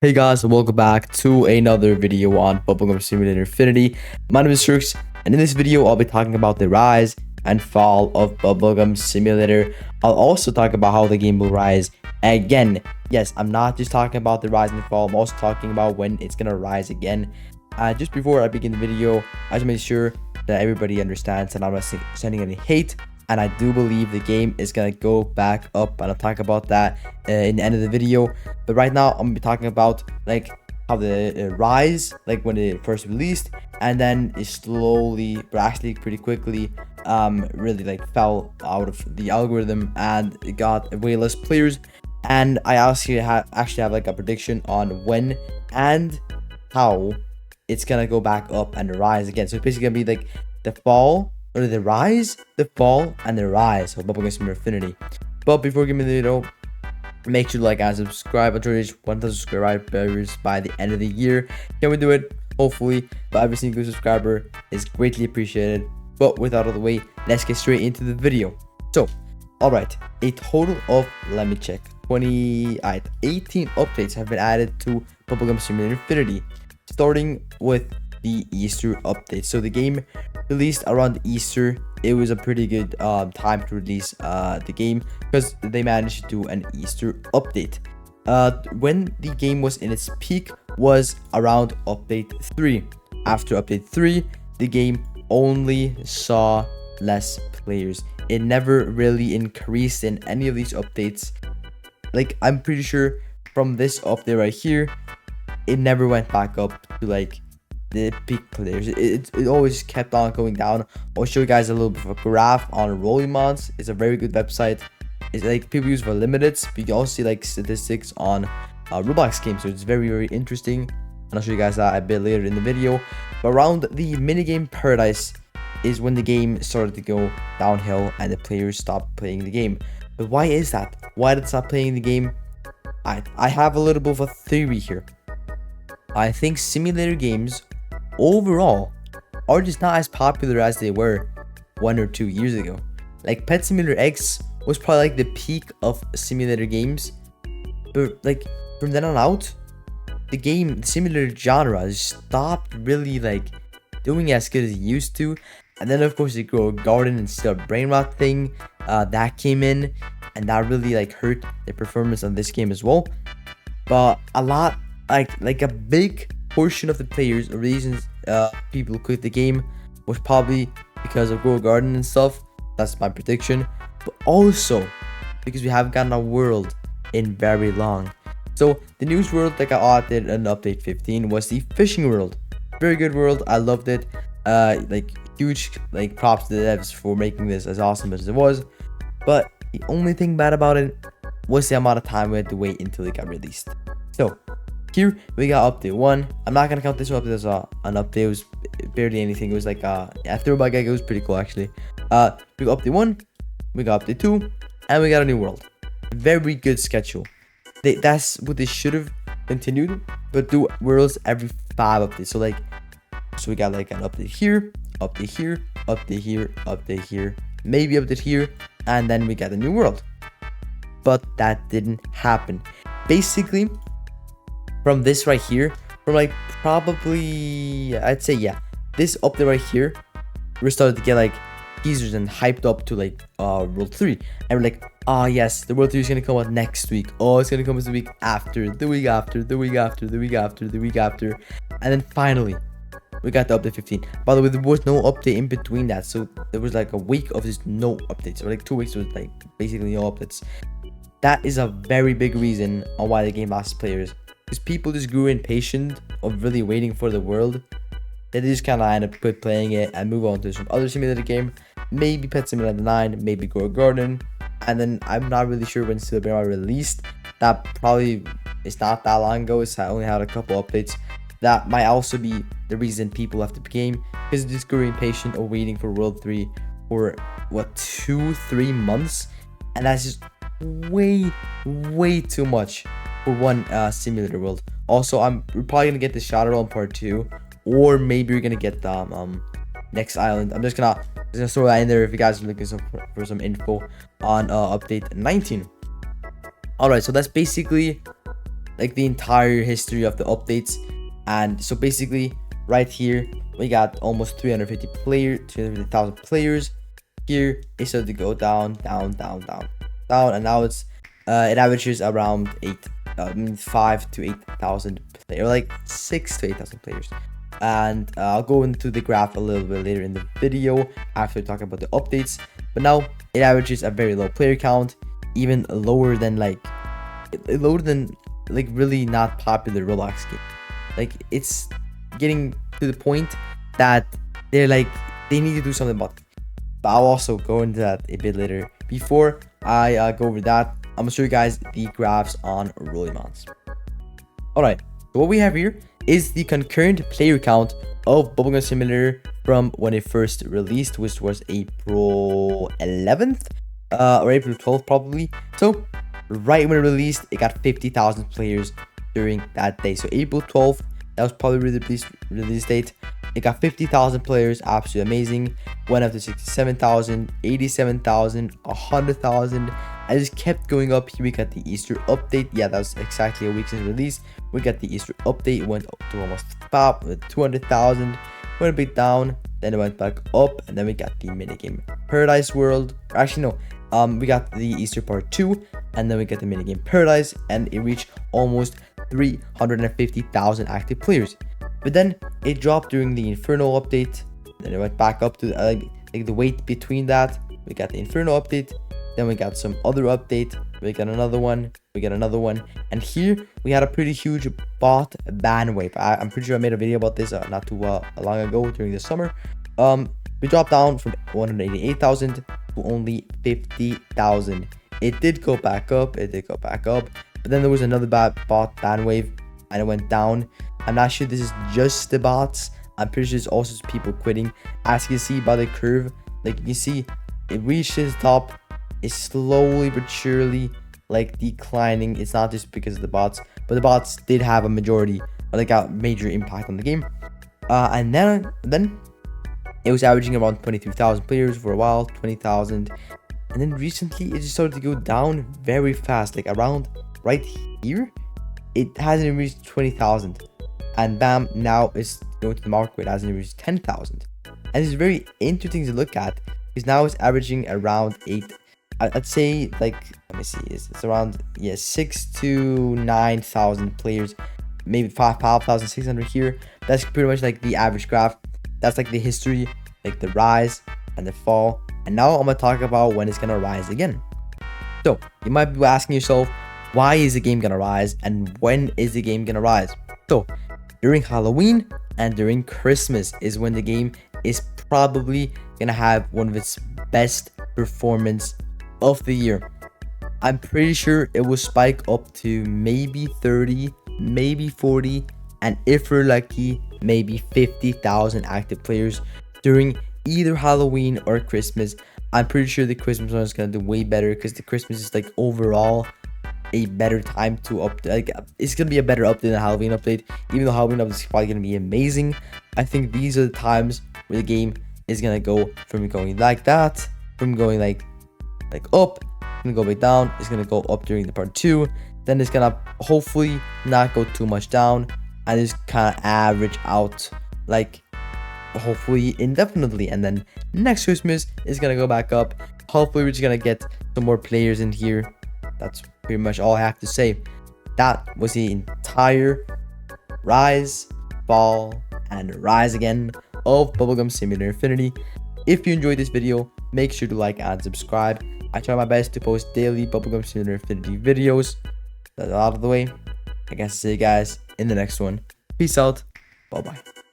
Hey guys, welcome back to another video on Bubblegum Simulator Infinity. My name is Shurks, and in this video I'll be talking about the rise and fall of Bubblegum Simulator. I'll also talk about how the game will rise again. Yes, I'm not just talking about the rise and fall, I'm also talking about when it's gonna rise again. Just before I begin the video, I just make sure that everybody understands that I'm not sending any hate, and I do believe the game is gonna go back up, and I'll talk about that in the end of the video. But right now I'm gonna be talking about like how the rise, like when it first released, and then it slowly but actually pretty quickly really like fell out of the algorithm, and it got way less players. And I actually have like a prediction on when and how it's gonna go back up and rise again. So it's basically gonna be like the fall, or the rise, the fall, and the rise of Bubblegum Simulator Infinity. But before giving the video, make sure to like and subscribe. I'm trying to reach 1,000 subscribers by the end of the year. Can we do it? Hopefully. But every single subscriber is greatly appreciated. But without all the way, let's get straight into the video. So, alright, a total of, let me check, 18 updates have been added to Bubblegum Simulator Infinity, starting with the Easter update. So the game released around Easter. It was a pretty good time to release the game, because they managed to do an Easter update. When the game was in its peak was around update 3. After update 3, the game only saw less players. It never really increased in any of these updates. Like, I'm pretty sure from this update right here, it never went back up to like the peak players. It always kept on going down. I'll show you guys a little bit of a graph on Rolling Mods. It's a very good website. It's like people use for limiteds, but you can also see like statistics on Roblox games, so it's very interesting, and I'll show you guys that a bit later in the video. But around the minigame paradise is when the game started to go downhill and the players stopped playing the game. But why is that? Why did it stop playing the game? I have a little bit of a theory here. I think simulator games overall are just not as popular as they were 1 or 2 years ago. Like Pet Simulator X was probably like the peak of simulator games, but like from then on out, the simulator genre stopped really like doing as good as it used to. And then of course the Grow Garden and Still Brain Rot thing that came in, and that really like hurt the performance on this game as well. But a lot, like a big portion of the players or reasons people quit the game was probably because of Grow Garden and stuff. That's my prediction. But also because we haven't gotten a world in very long. So the newest world that got added in update 15 was the fishing world. Very good world. I loved it. Like huge like props to the devs for making this as awesome as it was. But the only thing bad about it was the amount of time we had to wait until it got released. So here we got update 1. I'm not gonna count this update as an update. It was barely anything. It was like a throwback gag. It was pretty cool actually. We got update 1, we got update 2, and we got a new world. Very good schedule. That's what they should have continued, but do worlds every 5 updates. So we got like an update here, update here, update here, update here, maybe update here, and then we got a new world. But that didn't happen. Basically, from this right here, from like probably, I'd say, yeah, this update right here, we're starting to get like teasers and hyped up to like World 3, and we're like, oh yes, the World 3 is gonna come out next week. Oh, it's gonna come out the week after, the week after, the week after, the week after, the week after, and then finally we got the update 15. By the way, there was no update in between that, so there was like a week of just no updates, or like 2 weeks with like basically no updates. That is a very big reason on why the game lost players, because people just grew impatient of really waiting for the world. They just kind of end up quit playing it and move on to some other simulator game, maybe Pet Simulator 9, maybe Grow Garden, and then I'm not really sure when Still Brain Rot released. That probably is not that long ago. It's only had a couple updates. That might also be the reason people left the game, because they just grew impatient of waiting for World 3 for what, 2-3 months, and that's just way too much for one simulator world. Also, we're probably gonna get the Shadow Realm Part 2, or maybe we're gonna get the next island. I'm just gonna throw that in there if you guys are looking for some info on update 19. Alright, so that's basically like the entire history of the updates. And so basically right here we got almost 350,000 players. Here it started to go down, and now it averages around 5 to 8,000 players, like 6 to 8,000 players. And I'll go into the graph a little bit later in the video after talking about the updates. But now it averages a very low player count, even lower than like really not popular Roblox game. Like it's getting to the point that they need to do something about it. But I'll also go into that a bit later. Before I go over that, I'm gonna show you guys the graphs on Rollimons. Alright, so what we have here is the concurrent player count of Bubblegum Simulator from when it first released, which was April 11th or April 12th probably. So right when it released, it got 50,000 players during that day. So April 12th, that was probably the release date. It got 50,000 players, absolutely amazing. Went up to 67,000, 87,000, 100,000. I just kept going up. Here we got the Easter update. Yeah, that was exactly a week since release. We got the Easter update. It went up to almost 200,000. Went a bit down, then it went back up, and then we got the minigame Paradise World. Actually, no. We got the Easter part 2, and then we got the minigame Paradise, and it reached almost 350,000 active players. But then it dropped during the Inferno update. Then it went back up to the wait between that. We got the Inferno update. Then we got some other update. We got another one. We got another one. And here we had a pretty huge bot ban wave. I'm pretty sure I made a video about this not too long ago during the summer. We dropped down from 188,000 to only 50,000. It did go back up. But then there was another bot ban wave, and it went down. I'm not sure this is just the bots. I'm pretty sure there's also people quitting. As you can see by the curve, like you can see, it reached its top. It's slowly but surely like declining. It's not just because of the bots, but the bots did have a majority, or like a major impact on the game. And then it was averaging around 22,000 players for a while, 20,000, and then recently it just started to go down very fast. Like around right here, it hasn't reached 20,000, and bam, now it's going to the mark where it hasn't reached 10,000. And it's very interesting to look at because now it's averaging around 8. I'd say, like, let me see, it's around 6 to 9,000 players, maybe 5,600 here. That's pretty much like the average graph. That's like the history, like the rise and the fall. And now I'm gonna talk about when it's gonna rise again. So you might be asking yourself, why is the game gonna rise and when is the game gonna rise? So during Halloween and during Christmas is when the game is probably gonna have one of its best performance of the year. I'm pretty sure it will spike up to maybe 30, maybe 40, and if we're lucky, maybe 50,000 active players during either Halloween or Christmas. I'm pretty sure the Christmas one is gonna do way better because the Christmas is like overall a better time to update. Like it's gonna be a better update than the Halloween update, even though Halloween update is probably gonna be amazing. I think these are the times where the game is gonna go from going like that, from going like up, gonna go back down. It's gonna go up during the part 2, then it's gonna hopefully not go too much down and just kind of average out, like hopefully indefinitely, and then next Christmas is gonna go back up. Hopefully we're just gonna get some more players in here. That's pretty much all I have to say. That was the entire rise, fall, and rise again of Bubblegum Simulator Infinity. If you enjoyed this video, make sure to like and subscribe. I try my best to post daily Bubblegum Simulator Infinity videos. That's out of the way. I guess see you guys in the next one. Peace out. Bye bye.